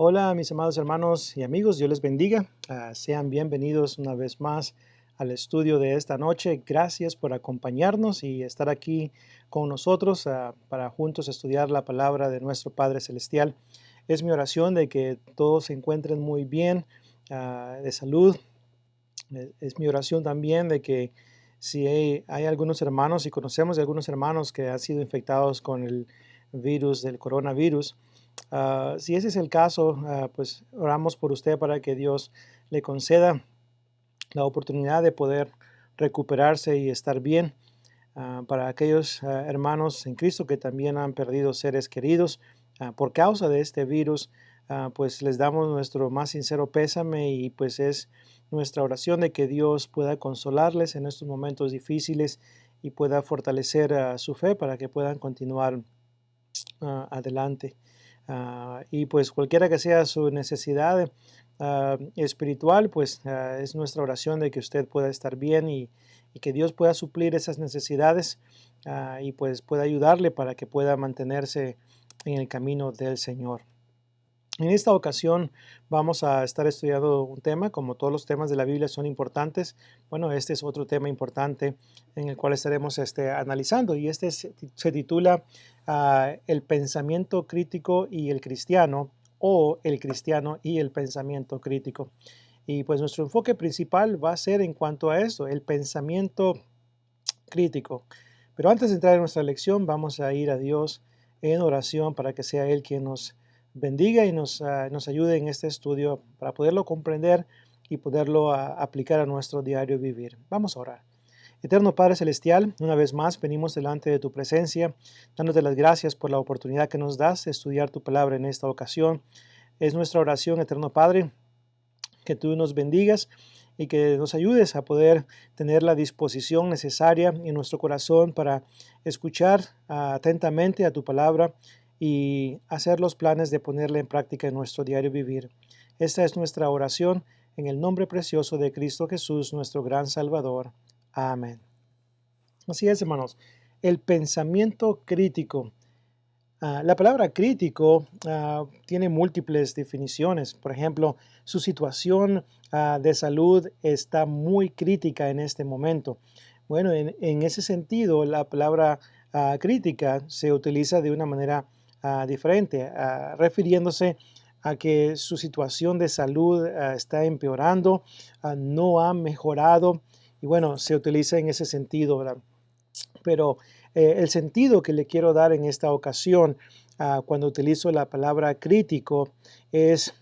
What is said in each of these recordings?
Hola, mis amados hermanos y amigos, Dios les bendiga. Sean bienvenidos una vez más al estudio de esta noche. Gracias por acompañarnos y estar aquí con nosotros para juntos estudiar la palabra de nuestro Padre Celestial. Es mi oración de que todos se encuentren muy bien, de salud. Es mi oración también de que si hay algunos hermanos y conocemos de algunos hermanos que han sido infectados con el virus del coronavirus. Si ese es el caso, pues oramos por usted para que Dios le conceda la oportunidad de poder recuperarse y estar bien. Para aquellos hermanos en Cristo que también han perdido seres queridos por causa de este virus, pues les damos nuestro más sincero pésame y pues es nuestra oración de que Dios pueda consolarles en estos momentos difíciles y pueda fortalecer su fe para que puedan continuar adelante. Y pues cualquiera que sea su necesidad espiritual, pues es nuestra oración de que usted pueda estar bien y que Dios pueda suplir esas necesidades y pues pueda ayudarle para que pueda mantenerse en el camino del Señor. En esta ocasión vamos a estar estudiando un tema, como todos los temas de la Biblia son importantes. Bueno, este es otro tema importante en el cual estaremos analizando y se titula El pensamiento crítico y el cristiano, o el cristiano y el pensamiento crítico. Y pues nuestro enfoque principal va a ser en cuanto a esto, el pensamiento crítico. Pero antes de entrar en nuestra lección, vamos a ir a Dios en oración para que sea Él quien nos bendiga y nos ayude en este estudio para poderlo comprender y poderlo aplicar a nuestro diario vivir. Vamos a orar. Eterno Padre Celestial, una vez más venimos delante de tu presencia, dándote las gracias por la oportunidad que nos das de estudiar tu palabra en esta ocasión. Es nuestra oración, Eterno Padre, que tú nos bendigas y que nos ayudes a poder tener la disposición necesaria en nuestro corazón para escuchar atentamente a tu palabra y hacer los planes de ponerla en práctica en nuestro diario vivir. Esta es nuestra oración en el nombre precioso de Cristo Jesús, nuestro gran Salvador. Amén. Así es, hermanos, el pensamiento crítico. La palabra crítico tiene múltiples definiciones. Por ejemplo, su situación de salud está muy crítica en este momento. Bueno, en ese sentido, la palabra crítica se utiliza de una manera diferente, refiriéndose a que su situación de salud está empeorando, no ha mejorado, y bueno, se utiliza en ese sentido, ¿verdad? Pero el sentido que le quiero dar en esta ocasión, cuando utilizo la palabra crítico, es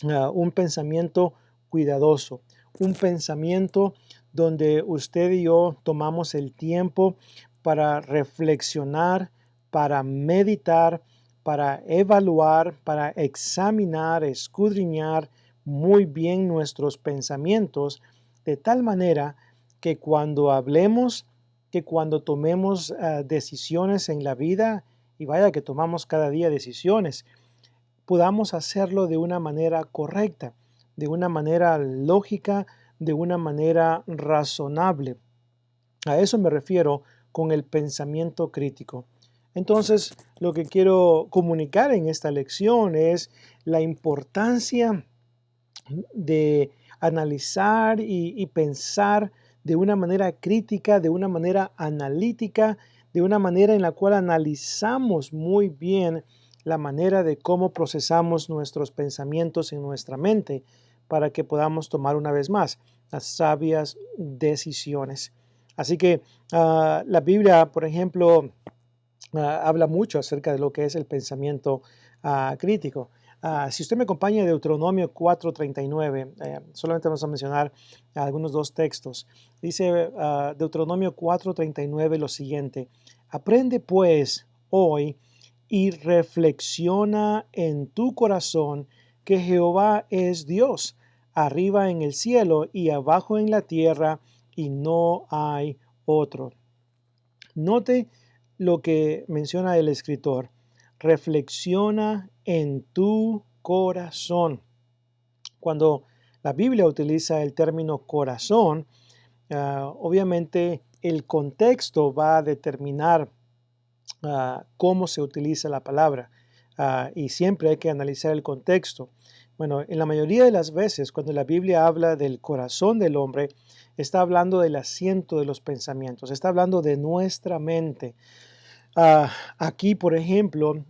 un pensamiento cuidadoso, un pensamiento donde usted y yo tomamos el tiempo para reflexionar, para meditar, para evaluar, para examinar, escudriñar muy bien nuestros pensamientos, de tal manera que cuando hablemos, que cuando tomemos decisiones en la vida, y vaya que tomamos cada día decisiones, podamos hacerlo de una manera correcta, de una manera lógica, de una manera razonable. A eso me refiero con el pensamiento crítico. Entonces, lo que quiero comunicar en esta lección es la importancia de analizar y pensar de una manera crítica, de una manera analítica, de una manera en la cual analizamos muy bien la manera de cómo procesamos nuestros pensamientos en nuestra mente para que podamos tomar una vez más las sabias decisiones. Así que la Biblia, por ejemplo, habla mucho acerca de lo que es el pensamiento crítico. Si usted me acompaña, Deuteronomio 4:39, solamente vamos a mencionar algunos dos textos. Dice Deuteronomio 4:39 lo siguiente: aprende pues hoy y reflexiona en tu corazón que Jehová es Dios, arriba en el cielo y abajo en la tierra, y no hay otro. Note lo que menciona el escritor: reflexiona en tu corazón. Cuando la Biblia utiliza el término corazón, obviamente el contexto va a determinar cómo se utiliza la palabra. y siempre hay que analizar el contexto. Bueno, en la mayoría de las veces, cuando la Biblia habla del corazón del hombre, está hablando del asiento de los pensamientos, está hablando de nuestra mente. Aquí, por ejemplo,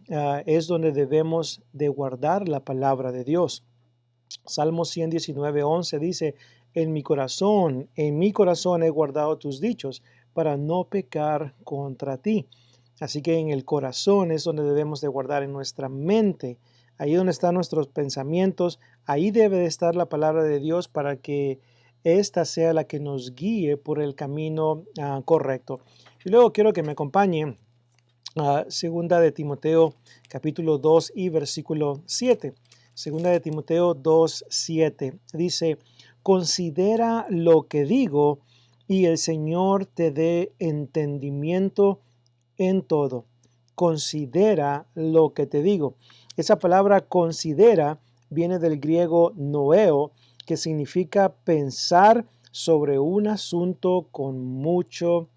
es donde debemos de guardar la palabra de Dios. Salmo 119:11 dice, en mi corazón he guardado tus dichos para no pecar contra ti. Así que en el corazón es donde debemos de guardar, en nuestra mente, ahí donde están nuestros pensamientos, ahí debe de estar la palabra de Dios para que ésta sea la que nos guíe por el camino correcto. Y luego quiero que me acompañe segunda de Timoteo capítulo 2 y versículo 7. Segunda de Timoteo 2, 7 dice, considera lo que digo y el Señor te dé entendimiento en todo. Considera lo que te digo. Esa palabra considera viene del griego noeo, que significa pensar sobre un asunto con mucho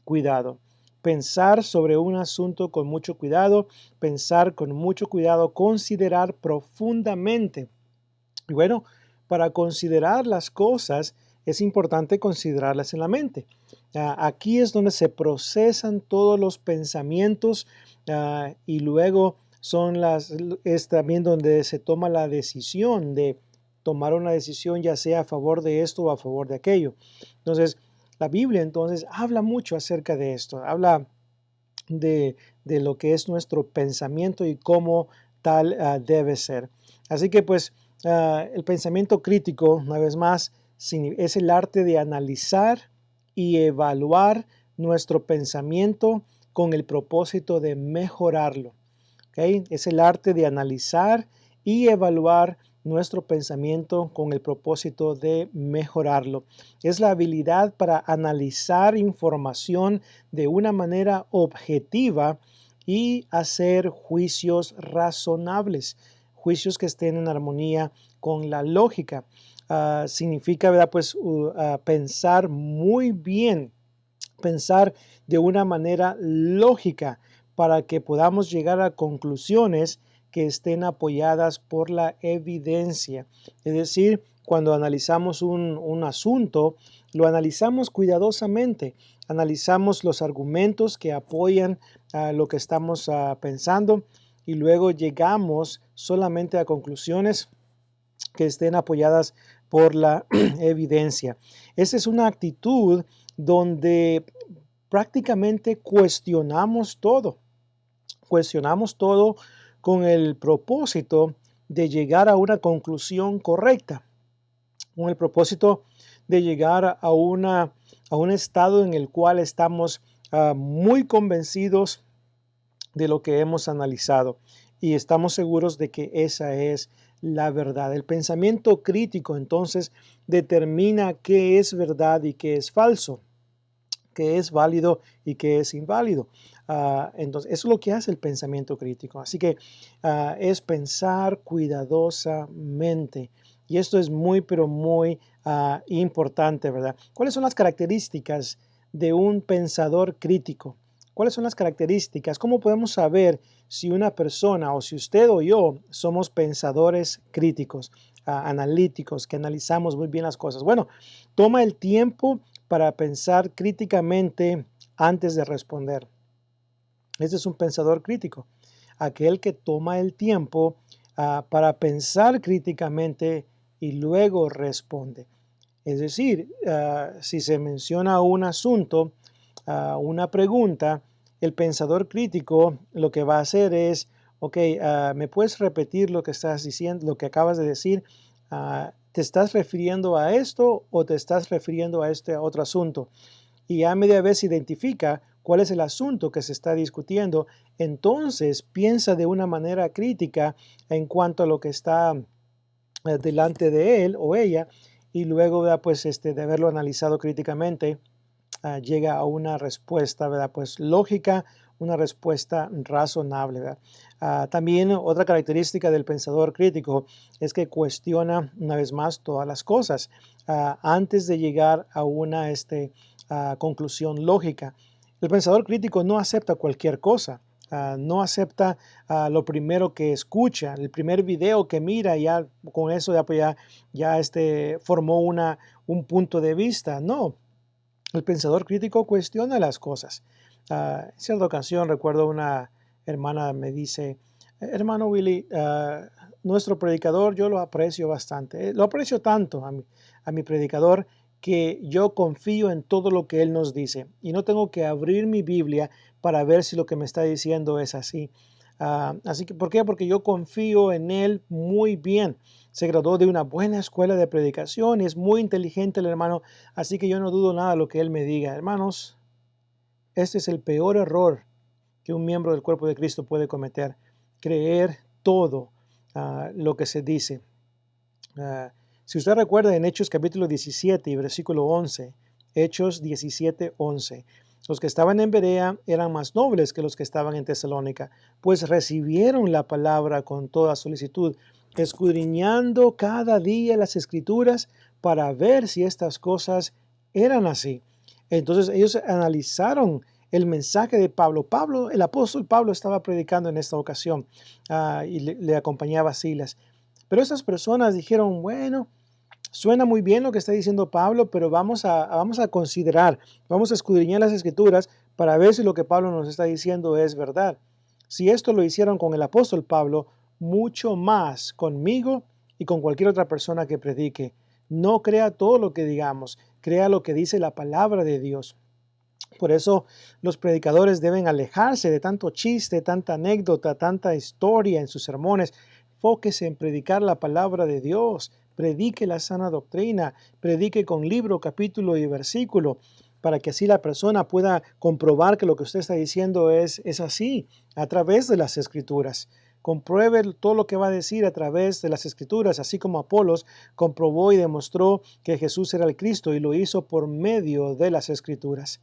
cuidado. Pensar sobre un asunto con mucho cuidado, pensar con mucho cuidado, considerar profundamente. Y bueno, para considerar las cosas es importante considerarlas en la mente. Aquí es donde se procesan todos los pensamientos y luego es también donde se toma la decisión de tomar una decisión ya sea a favor de esto o a favor de aquello. Entonces, la Biblia entonces habla mucho acerca de esto, habla de lo que es nuestro pensamiento y cómo tal debe ser. Así que pues el pensamiento crítico, una vez más, es el arte de analizar y evaluar nuestro pensamiento con el propósito de mejorarlo. ¿Okay? Es el arte de analizar y evaluar nuestro pensamiento con el propósito de mejorarlo. Es la habilidad para analizar información de una manera objetiva y hacer juicios razonables, juicios que estén en armonía con la lógica. Significa, ¿verdad? Pues pensar muy bien, pensar de una manera lógica para que podamos llegar a conclusiones que estén apoyadas por la evidencia. Es decir, cuando analizamos un asunto, lo analizamos cuidadosamente, analizamos los argumentos que apoyan lo que estamos pensando y luego llegamos solamente a conclusiones que estén apoyadas por la evidencia. Esa es una actitud donde prácticamente cuestionamos todo con el propósito de llegar a una conclusión correcta, con el propósito de llegar a un estado en el cual estamos muy convencidos de lo que hemos analizado y estamos seguros de que esa es la verdad. El pensamiento crítico entonces determina qué es verdad y qué es falso, qué es válido y qué es inválido. Entonces, eso es lo que hace el pensamiento crítico. Así que es pensar cuidadosamente. Y esto es muy, pero muy importante, ¿verdad? ¿Cuáles son las características de un pensador crítico? ¿Cuáles son las características? ¿Cómo podemos saber si una persona o si usted o yo somos pensadores críticos, analíticos, que analizamos muy bien las cosas? Bueno, toma el tiempo para pensar críticamente antes de responder. Este es un pensador crítico, aquel que toma el tiempo para pensar críticamente y luego responde. Es decir, si se menciona un asunto, una pregunta, el pensador crítico lo que va a hacer es, ok, ¿me puedes repetir lo que estás diciendo, lo que acabas de decir? ¿Te estás refiriendo a esto o te estás refiriendo a este otro asunto? Y a media vez identifica cuál es el asunto que se está discutiendo, entonces piensa de una manera crítica en cuanto a lo que está delante de él o ella y luego pues de haberlo analizado críticamente llega a una respuesta, ¿verdad? Pues lógica, una respuesta razonable, ¿verdad? También otra característica del pensador crítico es que cuestiona una vez más todas las cosas antes de llegar a una conclusión lógica. El pensador crítico no acepta cualquier cosa, No acepta lo primero que escucha, el primer video que mira, ya con eso ya formó un punto de vista. No, el pensador crítico cuestiona las cosas. En cierta ocasión recuerdo una hermana me dice, hermano Willy, nuestro predicador yo lo aprecio bastante, lo aprecio tanto a mi predicador que yo confío en todo lo que él nos dice y no tengo que abrir mi Biblia para ver si lo que me está diciendo es así. Así que, ¿por qué? Porque yo confío en él muy bien. Se graduó de una buena escuela de predicación y es muy inteligente el hermano, así que yo no dudo nada de lo que él me diga. Hermanos, este es el peor error que un miembro del cuerpo de Cristo puede cometer, creer todo lo que se dice. Si usted recuerda en Hechos capítulo 17 y versículo 11, Hechos 17, 11, los que estaban en Berea eran más nobles que los que estaban en Tesalónica, pues recibieron la palabra con toda solicitud, escudriñando cada día las escrituras para ver si estas cosas eran así. Entonces ellos analizaron el mensaje de Pablo. El apóstol Pablo estaba predicando en esta ocasión y le acompañaba Silas. Pero estas personas dijeron, bueno, suena muy bien lo que está diciendo Pablo, pero vamos a considerar, vamos a escudriñar las escrituras para ver si lo que Pablo nos está diciendo es verdad. Si esto lo hicieron con el apóstol Pablo, mucho más conmigo y con cualquier otra persona que predique. No crea todo lo que digamos, crea lo que dice la palabra de Dios. Por eso los predicadores deben alejarse de tanto chiste, tanta anécdota, tanta historia en sus sermones. Fóquese en predicar la palabra de Dios, predique la sana doctrina, predique con libro, capítulo y versículo, para que así la persona pueda comprobar que lo que usted está diciendo es así, a través de las Escrituras. Compruebe todo lo que va a decir a través de las Escrituras, así como Apolos comprobó y demostró que Jesús era el Cristo y lo hizo por medio de las Escrituras.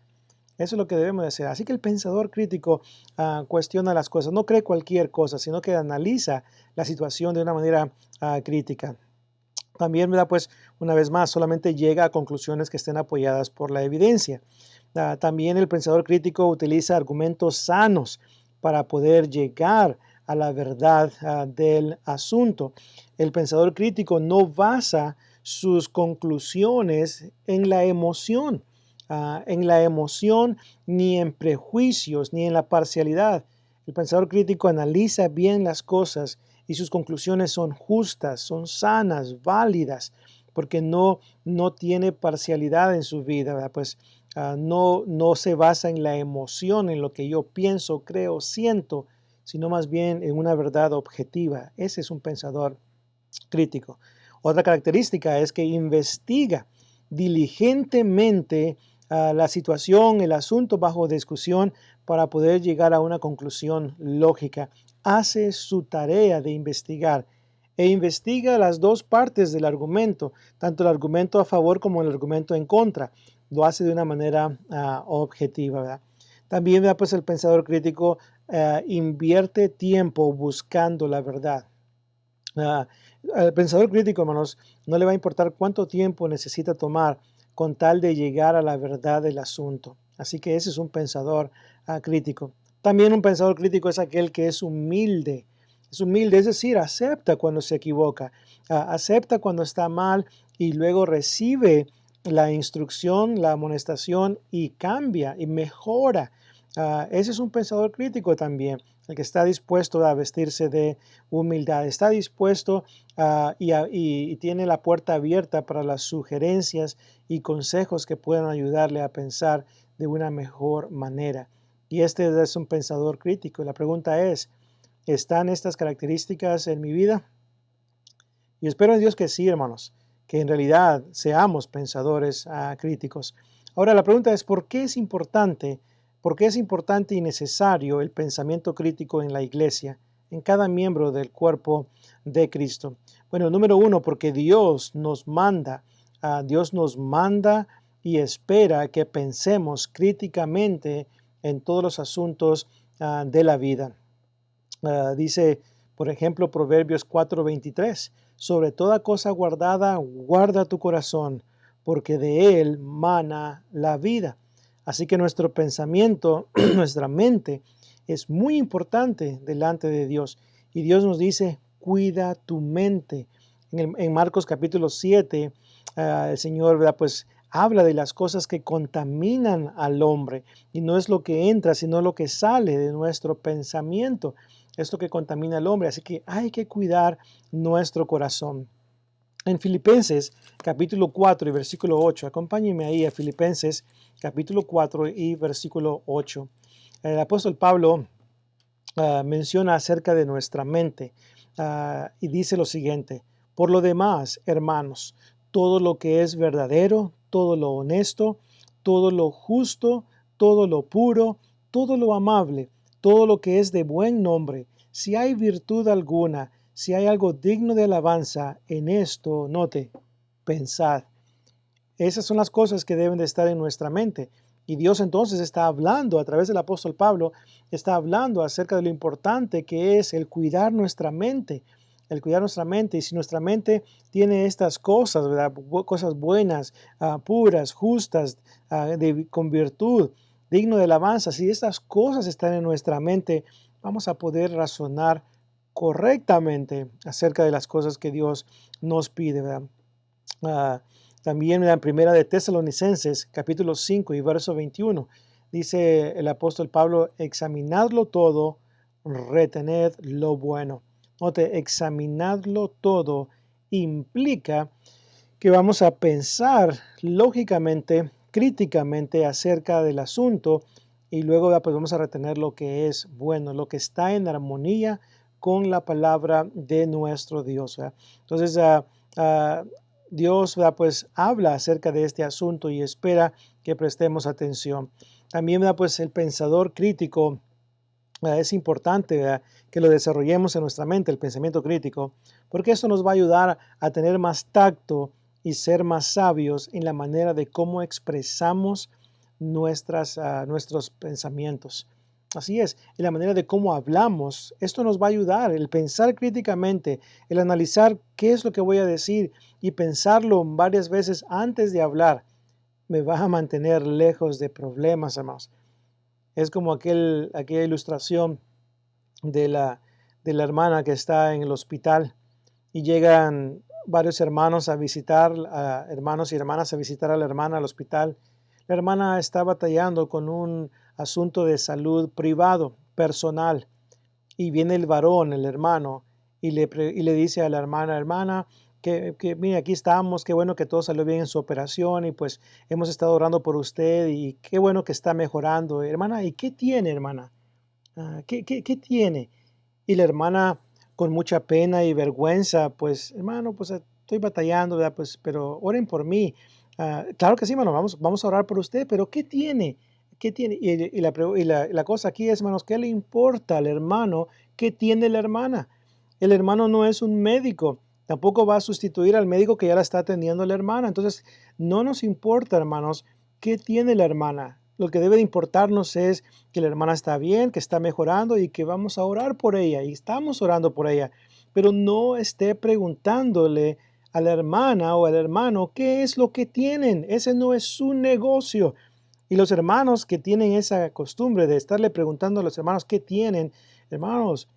Eso es lo que debemos de hacer. Así que el pensador crítico cuestiona las cosas, no cree cualquier cosa, sino que analiza la situación de una manera crítica. También, ¿verdad? Pues una vez más, solamente llega a conclusiones que estén apoyadas por la evidencia. También el pensador crítico utiliza argumentos sanos para poder llegar a la verdad del asunto. El pensador crítico no basa sus conclusiones en la emoción. Ni en prejuicios, ni en la parcialidad. El pensador crítico analiza bien las cosas y sus conclusiones son justas, son sanas, válidas, porque no tiene parcialidad en su vida, ¿verdad? Pues no se basa en la emoción, en lo que yo pienso, creo, siento, sino más bien en una verdad objetiva. Ese es un pensador crítico. Otra característica es que investiga diligentemente la situación, el asunto bajo discusión para poder llegar a una conclusión lógica. Hace su tarea de investigar e investiga las dos partes del argumento, tanto el argumento a favor como el argumento en contra. Lo hace de una manera objetiva, ¿verdad? También, ¿verdad? Pues el pensador crítico invierte tiempo buscando la verdad. Al pensador crítico, hermanos, no le va a importar cuánto tiempo necesita tomar con tal de llegar a la verdad del asunto. Así que ese es un pensador crítico. También un pensador crítico es aquel que es humilde. Es humilde, es decir, acepta cuando se equivoca, acepta cuando está mal y luego recibe la instrucción, la amonestación y cambia y mejora. Ese es un pensador crítico también, el que está dispuesto a vestirse de humildad, está dispuesto y tiene la puerta abierta para las sugerencias y consejos que puedan ayudarle a pensar de una mejor manera. Y este es un pensador crítico. La pregunta es, ¿están estas características en mi vida? Y espero en Dios que sí, hermanos, que en realidad seamos pensadores críticos. Ahora la pregunta es, ¿por qué es importante? ¿Por qué es importante y necesario el pensamiento crítico en la iglesia, en cada miembro del cuerpo de Cristo? Bueno, número uno, porque Dios nos manda y espera que pensemos críticamente en todos los asuntos de la vida. Dice, por ejemplo, Proverbios 4:23, sobre toda cosa guardada, guarda tu corazón, porque de él mana la vida. Así que nuestro pensamiento, nuestra mente, es muy importante delante de Dios. Y Dios nos dice, cuida tu mente. En Marcos capítulo 7, el Señor, ¿verdad? Pues habla de las cosas que contaminan al hombre. Y no es lo que entra, sino lo que sale de nuestro pensamiento. Es lo que contamina al hombre. Así que hay que cuidar nuestro corazón. En Filipenses capítulo 4 y versículo 8, acompáñenme ahí a Filipenses capítulo 4 y versículo 8. El apóstol Pablo menciona acerca de nuestra mente y dice lo siguiente: por lo demás, hermanos, todo lo que es verdadero, todo lo honesto, todo lo justo, todo lo puro, todo lo amable, todo lo que es de buen nombre, si hay virtud alguna, si hay algo digno de alabanza, en esto, note, pensad. Esas son las cosas que deben de estar en nuestra mente. Y Dios entonces está hablando a través del apóstol Pablo, está hablando acerca de lo importante que es el cuidar nuestra mente, el cuidar nuestra mente. Y si nuestra mente tiene estas cosas, ¿verdad? Cosas buenas, puras, justas, con virtud, digno de alabanza, si estas cosas están en nuestra mente, vamos a poder razonar correctamente acerca de las cosas que Dios nos pide, ¿verdad? También en la primera de Tesalonicenses, capítulo 5 y verso 21, dice el apóstol Pablo, examinadlo todo, retened lo bueno. Note, examinadlo todo implica que vamos a pensar lógicamente, críticamente acerca del asunto y luego pues vamos a retener lo que es bueno, lo que está en armonía con la palabra de nuestro Dios. ¿Verdad? Entonces, Dios pues habla acerca de este asunto y espera que prestemos atención. También pues el pensador crítico es importante, ¿verdad?, que lo desarrollemos en nuestra mente, el pensamiento crítico, porque esto nos va a ayudar a tener más tacto y ser más sabios en la manera de cómo expresamos nuestros pensamientos. Así es, en la manera de cómo hablamos, esto nos va a ayudar, el pensar críticamente, el analizar qué es lo que voy a decir y pensarlo varias veces antes de hablar, me va a mantener lejos de problemas, hermanos. Es como aquella ilustración de la hermana que está en el hospital y llegan varios hermanos a visitar, hermanos y hermanas a visitar a la hermana al hospital. La hermana está batallando con un asunto de salud privado, personal, y viene el varón, el hermano, y le dice a la hermana, que mire, aquí estamos, qué bueno que todo salió bien en su operación y pues hemos estado orando por usted y qué bueno que está mejorando. Hermana, ¿y qué tiene, hermana? ¿Qué tiene? Y la hermana, con mucha pena y vergüenza, pues, hermano, pues estoy batallando, ¿verdad? Pues, pero oren por mí. Claro que sí, hermano, vamos a orar por usted, pero ¿qué tiene? ¿Qué tiene? Y la cosa aquí es, hermanos, ¿qué le importa al hermano? ¿Qué tiene la hermana? El hermano no es un médico, tampoco va a sustituir al médico que ya la está atendiendo la hermana. Entonces, no nos importa, hermanos, qué tiene la hermana. Lo que debe de importarnos es que la hermana está bien, que está mejorando y que vamos a orar por ella y estamos orando por ella. Pero no esté preguntándole a la hermana o al hermano qué es lo que tienen. Ese no es su negocio. Y los hermanos que tienen esa costumbre de estarle preguntando a los hermanos qué tienen, hermanos,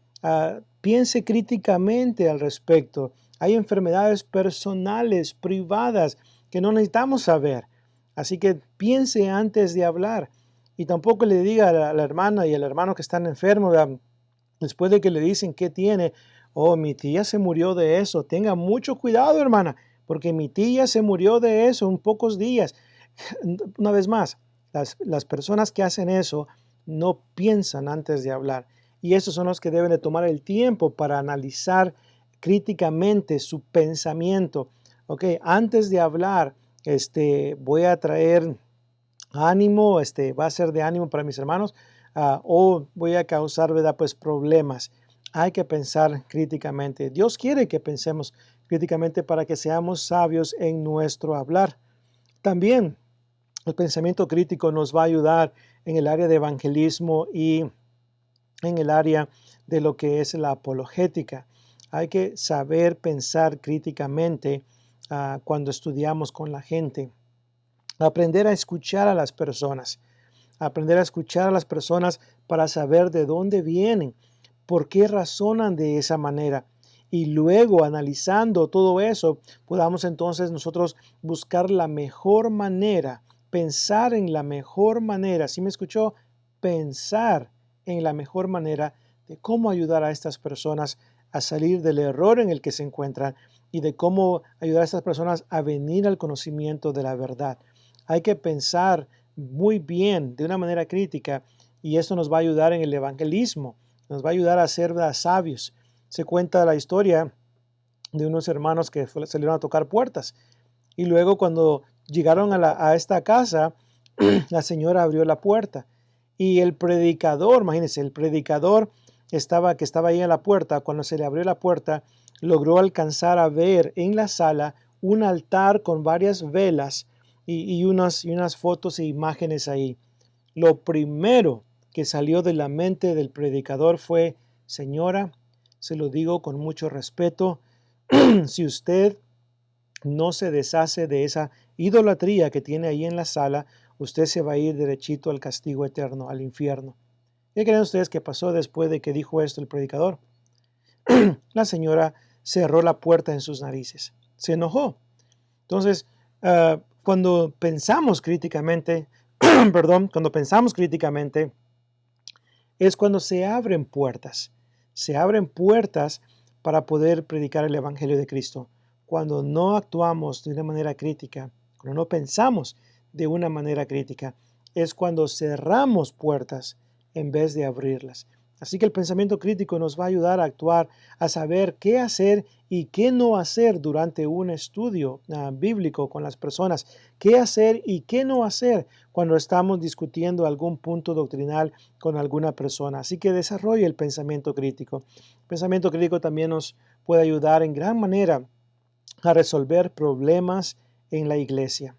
piense críticamente al respecto. Hay enfermedades personales, privadas, que no necesitamos saber. Así que piense antes de hablar. Y tampoco le diga a la hermana y al hermano que están enfermos, después de que le dicen qué tiene, oh, mi tía se murió de eso. Tenga mucho cuidado, hermana, porque mi tía se murió de eso en pocos días. Una vez más, las personas que hacen eso no piensan antes de hablar. Y esos son los que deben de tomar el tiempo para analizar críticamente su pensamiento. Ok, antes de hablar, voy a traer ánimo, va a ser de ánimo para mis hermanos, o voy a causar, ¿verdad?, pues problemas. Hay que pensar críticamente. Dios quiere que pensemos críticamente para que seamos sabios en nuestro hablar. También el pensamiento crítico nos va a ayudar en el área de evangelismo y en el área de lo que es la apologética. Hay que saber pensar críticamente cuando estudiamos con la gente. Aprender a escuchar a las personas. aprender a escuchar a las personas para saber de dónde vienen, por qué razonan de esa manera. Y luego, analizando todo eso, podamos entonces nosotros buscar la mejor manera, pensar en la mejor manera. ¿Sí me escuchó? Pensar en la mejor manera de cómo ayudar a estas personas a salir del error en el que se encuentran y de cómo ayudar a estas personas a venir al conocimiento de la verdad. Hay que pensar muy bien, de una manera crítica, y esto nos va a ayudar en el evangelismo, nos va a ayudar a ser sabios. Se cuenta la historia de unos hermanos que salieron a tocar puertas y luego cuando llegaron a esta casa, la señora abrió la puerta y el predicador, imagínense, el predicador que estaba ahí en la puerta, cuando se le abrió la puerta, logró alcanzar a ver en la sala un altar con varias velas y unas fotos e imágenes ahí. Lo primero que salió de la mente del predicador fue: señora, se lo digo con mucho respeto, si usted no se deshace de esa idolatría que tiene ahí en la sala, usted se va a ir derechito al castigo eterno, al infierno. ¿Qué creen ustedes que pasó después de que dijo esto el predicador? La señora cerró la puerta en sus narices, se enojó. Entonces, cuando pensamos críticamente, perdón, cuando pensamos críticamente, es cuando se abren puertas para poder predicar el Evangelio de Cristo. Cuando no actuamos de una manera crítica, cuando no pensamos de una manera crítica, es cuando cerramos puertas en vez de abrirlas. Así que el pensamiento crítico nos va a ayudar a actuar, a saber qué hacer y qué no hacer durante un estudio bíblico con las personas, qué hacer y qué no hacer cuando estamos discutiendo algún punto doctrinal con alguna persona. Así que desarrolle el pensamiento crítico. El pensamiento crítico también nos puede ayudar en gran manera a resolver problemas en la iglesia.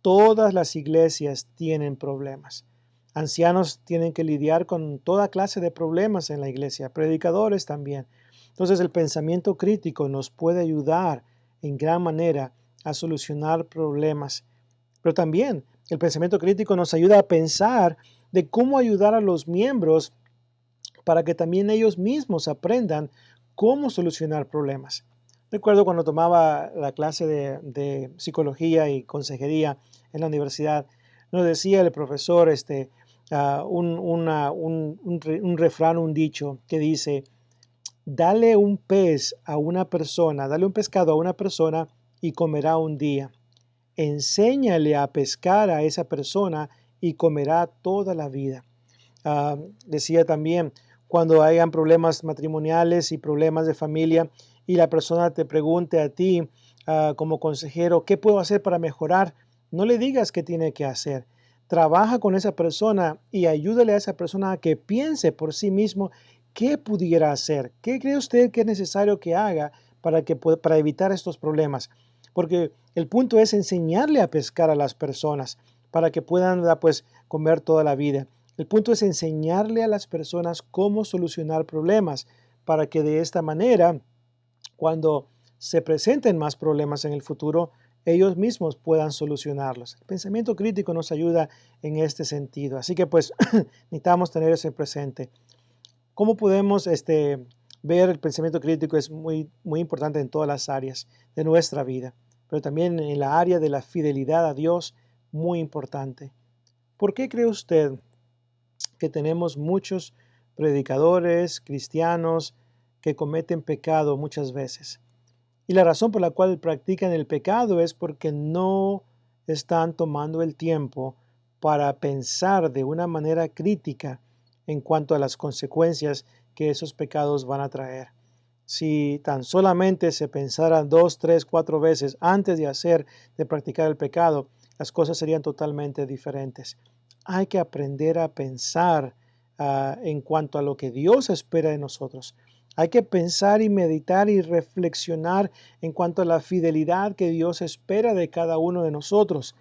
Todas las iglesias tienen problemas. Ancianos tienen que lidiar con toda clase de problemas en la iglesia, predicadores también. Entonces el pensamiento crítico nos puede ayudar en gran manera a solucionar problemas. Pero también el pensamiento crítico nos ayuda a pensar de cómo ayudar a los miembros para que también ellos mismos aprendan cómo solucionar problemas. Recuerdo cuando tomaba la clase de psicología y consejería en la universidad, nos decía el profesor un refrán, un dicho que dice: dale un pez a una persona, dale un pescado a una persona y comerá un día. Enséñale a pescar a esa persona y comerá toda la vida. Decía también, cuando hayan problemas matrimoniales y problemas de familia y la persona te pregunte a ti como consejero, ¿qué puedo hacer para mejorar? No le digas qué tiene que hacer. Trabaja con esa persona y ayúdale a esa persona a que piense por sí mismo qué pudiera hacer. ¿Qué cree usted que es necesario que haga para evitar estos problemas? Porque el punto es enseñarle a pescar a las personas para que puedan pues, comer toda la vida. El punto es enseñarle a las personas cómo solucionar problemas para que de esta manera, cuando se presenten más problemas en el futuro, ellos mismos puedan solucionarlos. El pensamiento crítico nos ayuda en este sentido. Así que pues necesitamos tener eso presente. ¿Cómo podemos ver el pensamiento crítico? Es muy, muy importante en todas las áreas de nuestra vida, pero también en la área de la fidelidad a Dios, muy importante. ¿Por qué cree usted que tenemos muchos predicadores cristianos que cometen pecado muchas veces? Y la razón por la cual practican el pecado es porque no están tomando el tiempo para pensar de una manera crítica en cuanto a las consecuencias que esos pecados van a traer. Si tan solamente se pensara 2, 3, 4 veces antes de practicar el pecado, las cosas serían totalmente diferentes. Hay que aprender a pensar en cuanto a lo que Dios espera de nosotros. Hay que pensar y meditar y reflexionar en cuanto a la fidelidad que Dios espera de cada uno de nosotros.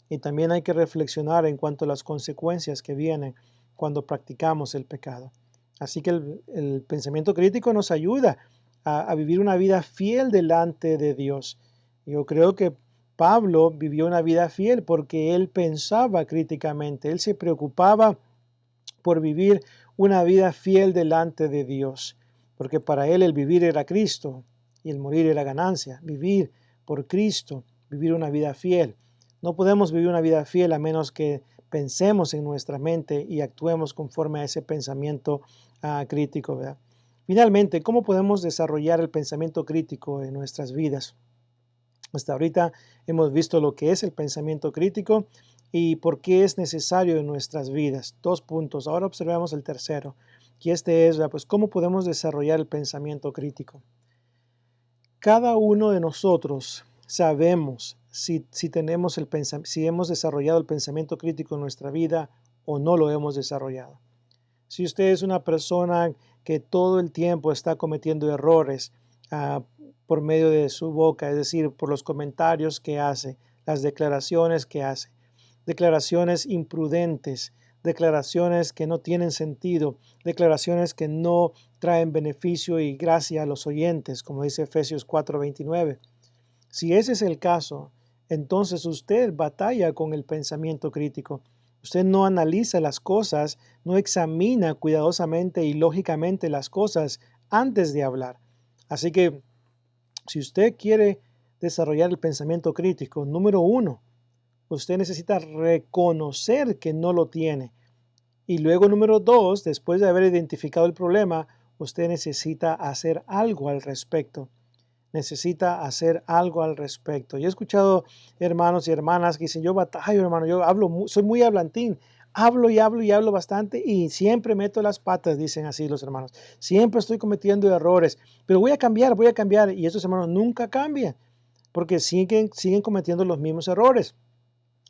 Y también hay que reflexionar en cuanto a las consecuencias que vienen cuando practicamos el pecado. Así que el pensamiento crítico nos ayuda a vivir una vida fiel delante de Dios. Yo creo que Pablo vivió una vida fiel porque él pensaba críticamente, él se preocupaba por vivir una vida fiel delante de Dios, porque para él el vivir era Cristo y el morir era ganancia. Vivir por Cristo, vivir una vida fiel. No podemos vivir una vida fiel a menos que pensemos en nuestra mente y actuemos conforme a ese pensamiento crítico, ¿verdad? Finalmente, ¿cómo podemos desarrollar el pensamiento crítico en nuestras vidas? Hasta ahorita hemos visto lo que es el pensamiento crítico y por qué es necesario en nuestras vidas. 2 puntos. Ahora observamos el tercero, y este es, pues, ¿cómo podemos desarrollar el pensamiento crítico? Cada uno de nosotros sabemos si hemos desarrollado el pensamiento crítico en nuestra vida o no lo hemos desarrollado. Si usted es una persona que todo el tiempo está cometiendo errores por medio de su boca, es decir, por los comentarios que hace, las declaraciones que hace, declaraciones imprudentes, declaraciones que no tienen sentido, declaraciones que no traen beneficio y gracia a los oyentes, como dice Efesios 4:29. Si ese es el caso, entonces usted batalla con el pensamiento crítico. Usted no analiza las cosas, no examina cuidadosamente y lógicamente las cosas antes de hablar. Así que si usted quiere desarrollar el pensamiento crítico, número uno, usted necesita reconocer que no lo tiene. Y luego, número dos, después de haber identificado el problema, usted necesita hacer algo al respecto. Necesita hacer algo al respecto. Yo he escuchado hermanos y hermanas que dicen, yo batallo, hermano, yo hablo, soy muy hablantín, hablo y hablo y hablo bastante y siempre meto las patas, dicen así los hermanos. Siempre estoy cometiendo errores, pero voy a cambiar. Y esos hermanos nunca cambian porque siguen cometiendo los mismos errores.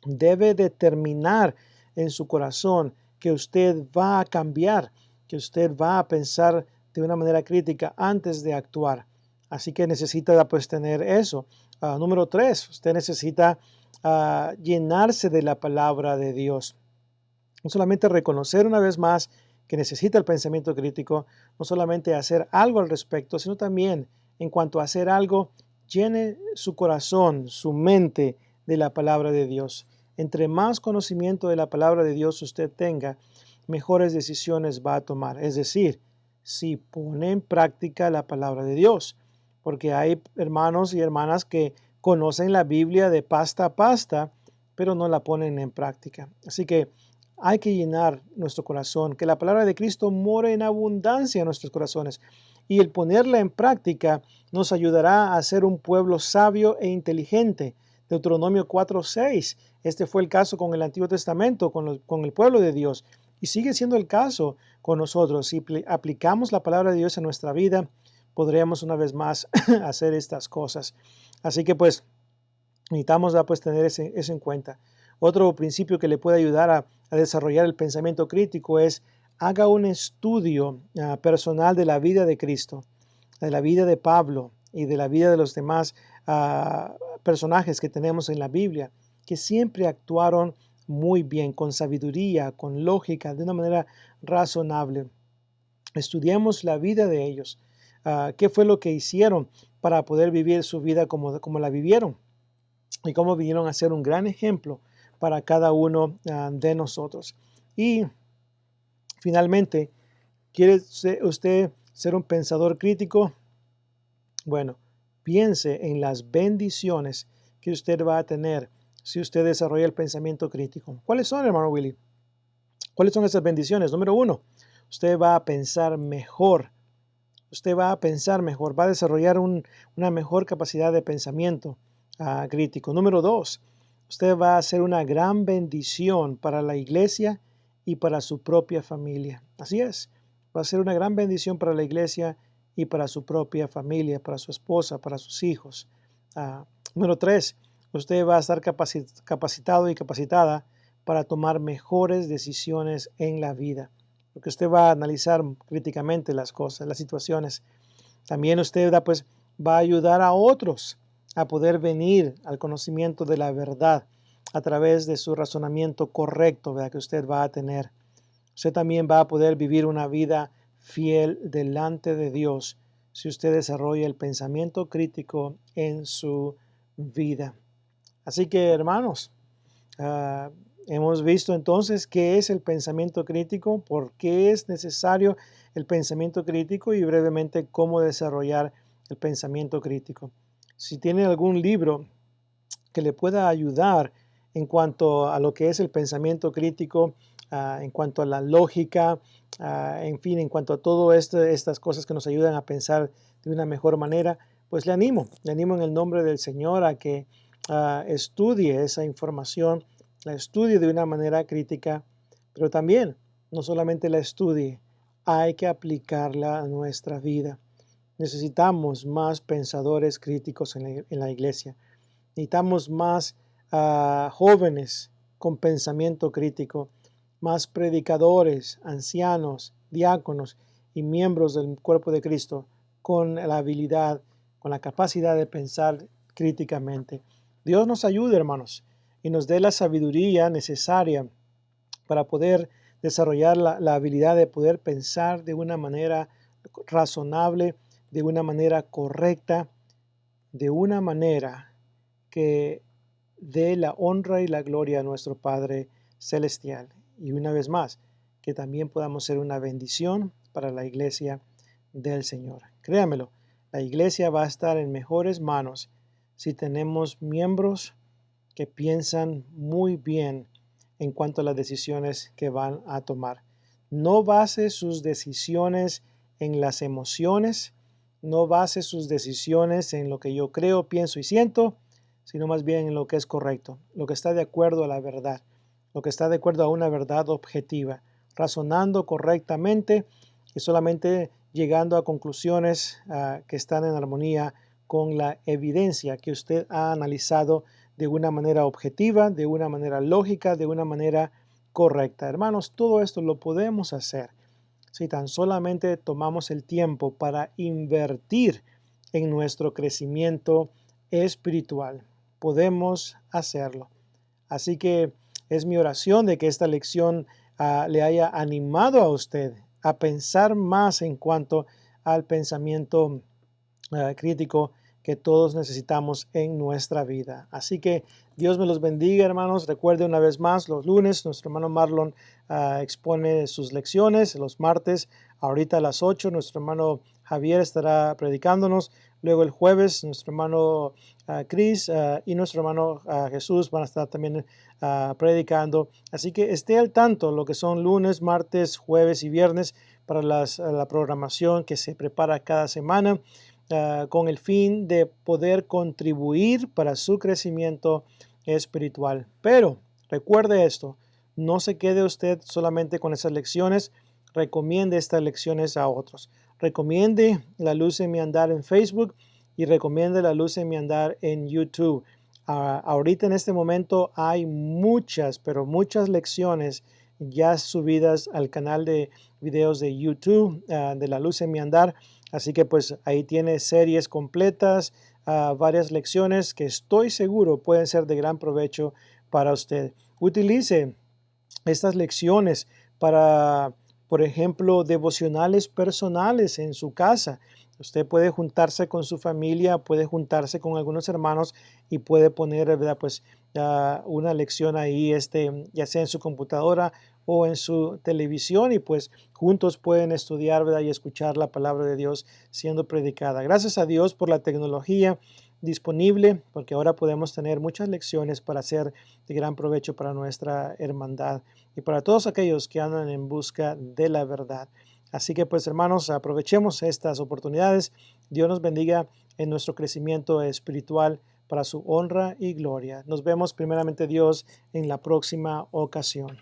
Debe determinar en su corazón que usted va a cambiar, que usted va a pensar de una manera crítica antes de actuar. Así que necesita pues tener eso. Número 3, usted necesita llenarse de la palabra de Dios. No solamente reconocer una vez más que necesita el pensamiento crítico, no solamente hacer algo al respecto, sino también en cuanto a hacer algo, llene su corazón, su mente de la palabra de Dios. Entre más conocimiento de la palabra de Dios usted tenga, mejores decisiones va a tomar. Es decir, si pone en práctica la palabra de Dios. Porque hay hermanos y hermanas que conocen la Biblia de pasta a pasta, pero no la ponen en práctica. Así que hay que llenar nuestro corazón, que la palabra de Cristo more en abundancia en nuestros corazones. Y el ponerla en práctica nos ayudará a ser un pueblo sabio e inteligente. Deuteronomio 4:6. Este fue el caso con el Antiguo Testamento, con el pueblo de Dios. Y sigue siendo el caso con nosotros. Si aplicamos la palabra de Dios en nuestra vida, podremos una vez más hacer estas cosas. Así que pues necesitamos pues tener eso en cuenta. Otro principio que le puede ayudar a desarrollar el pensamiento crítico es haga un estudio personal de la vida de Cristo, de la vida de Pablo y de la vida de los demás personajes que tenemos en la Biblia, que siempre actuaron muy bien, con sabiduría, con lógica, de una manera razonable. Estudiemos la vida de ellos. ¿Qué fue lo que hicieron para poder vivir su vida como la vivieron? Y cómo vinieron a ser un gran ejemplo para cada uno de nosotros. Y finalmente, ¿quiere usted ser un pensador crítico? Bueno, piense en las bendiciones que usted va a tener si usted desarrolla el pensamiento crítico. ¿Cuáles son, hermano Willy? ¿Cuáles son esas bendiciones? Número uno, usted va a pensar mejor. Usted va a pensar mejor, va a desarrollar una mejor capacidad de pensamiento crítico. Número dos, usted va a ser una gran bendición para la iglesia y para su propia familia. Así es, va a ser una gran bendición para la iglesia y para su propia familia, para su esposa, para sus hijos. Número tres, usted va a estar capacitado y capacitada para tomar mejores decisiones en la vida, porque usted va a analizar críticamente las cosas, las situaciones. También usted va a ayudar a otros a poder venir al conocimiento de la verdad a través de su razonamiento correcto, ¿verdad?, que usted va a tener. Usted también va a poder vivir una vida fiel delante de Dios si usted desarrolla el pensamiento crítico en su vida. Así que, hermanos, hemos visto entonces qué es el pensamiento crítico, por qué es necesario el pensamiento crítico y brevemente cómo desarrollar el pensamiento crítico. Si tiene algún libro que le pueda ayudar en cuanto a lo que es el pensamiento crítico, en cuanto a la lógica, en fin, en cuanto a todas estas cosas que nos ayudan a pensar de una mejor manera, pues le animo en el nombre del Señor a que estudie esa información, la estudie de una manera crítica, pero también no solamente la estudie, hay que aplicarla a nuestra vida. Necesitamos más pensadores críticos en la iglesia. Necesitamos más jóvenes con pensamiento crítico, más predicadores, ancianos, diáconos y miembros del cuerpo de Cristo con la habilidad, con la capacidad de pensar críticamente. Dios nos ayude, hermanos, y nos dé la sabiduría necesaria para poder desarrollar la habilidad de poder pensar de una manera razonable, de una manera correcta, de una manera que dé la honra y la gloria a nuestro Padre Celestial. Y una vez más, que también podamos ser una bendición para la iglesia del Señor. Créamelo, la iglesia va a estar en mejores manos si tenemos miembros que piensan muy bien en cuanto a las decisiones que van a tomar. No base sus decisiones en las emociones, no base sus decisiones en lo que yo creo, pienso y siento, sino más bien en lo que es correcto, lo que está de acuerdo a la verdad, lo que está de acuerdo a una verdad objetiva, razonando correctamente y solamente llegando a conclusiones que están en armonía con la evidencia que usted ha analizado de una manera objetiva, de una manera lógica, de una manera correcta. Hermanos, todo esto lo podemos hacer si tan solamente tomamos el tiempo para invertir en nuestro crecimiento espiritual. Podemos hacerlo. Así que es mi oración de que esta lección le haya animado a usted a pensar más en cuanto al pensamiento crítico que todos necesitamos en nuestra vida. Así que Dios me los bendiga, hermanos. Recuerde una vez más, los lunes nuestro hermano Marlon expone sus lecciones, los martes, ahorita a las 8, nuestro hermano Javier estará predicándonos. Luego el jueves, nuestro hermano Chris y nuestro hermano Jesús van a estar también predicando. Así que esté al tanto lo que son lunes, martes, jueves y viernes para la programación que se prepara cada semana. Con el fin de poder contribuir para su crecimiento espiritual. Pero recuerde esto, no se quede usted solamente con esas lecciones, recomiende estas lecciones a otros. Recomiende La Luz en mi Andar en Facebook y recomiende La Luz en mi Andar en YouTube. Ahorita en este momento hay muchas, pero muchas lecciones ya subidas al canal de videos de YouTube de La Luz en mi Andar. Así que pues ahí tiene series completas, varias lecciones que estoy seguro pueden ser de gran provecho para usted. Utilice estas lecciones para, por ejemplo, devocionales personales en su casa. Usted puede juntarse con su familia, puede juntarse con algunos hermanos y puede poner, ¿verdad? Pues una lección ahí, ya sea en su computadora o en su televisión y pues juntos pueden estudiar, ¿verdad? Y escuchar la palabra de Dios siendo predicada. Gracias a Dios por la tecnología disponible, porque ahora podemos tener muchas lecciones para hacer de gran provecho para nuestra hermandad y para todos aquellos que andan en busca de la verdad. Así que pues hermanos, aprovechemos estas oportunidades. Dios nos bendiga en nuestro crecimiento espiritual para su honra y gloria. Nos vemos primeramente Dios en la próxima ocasión.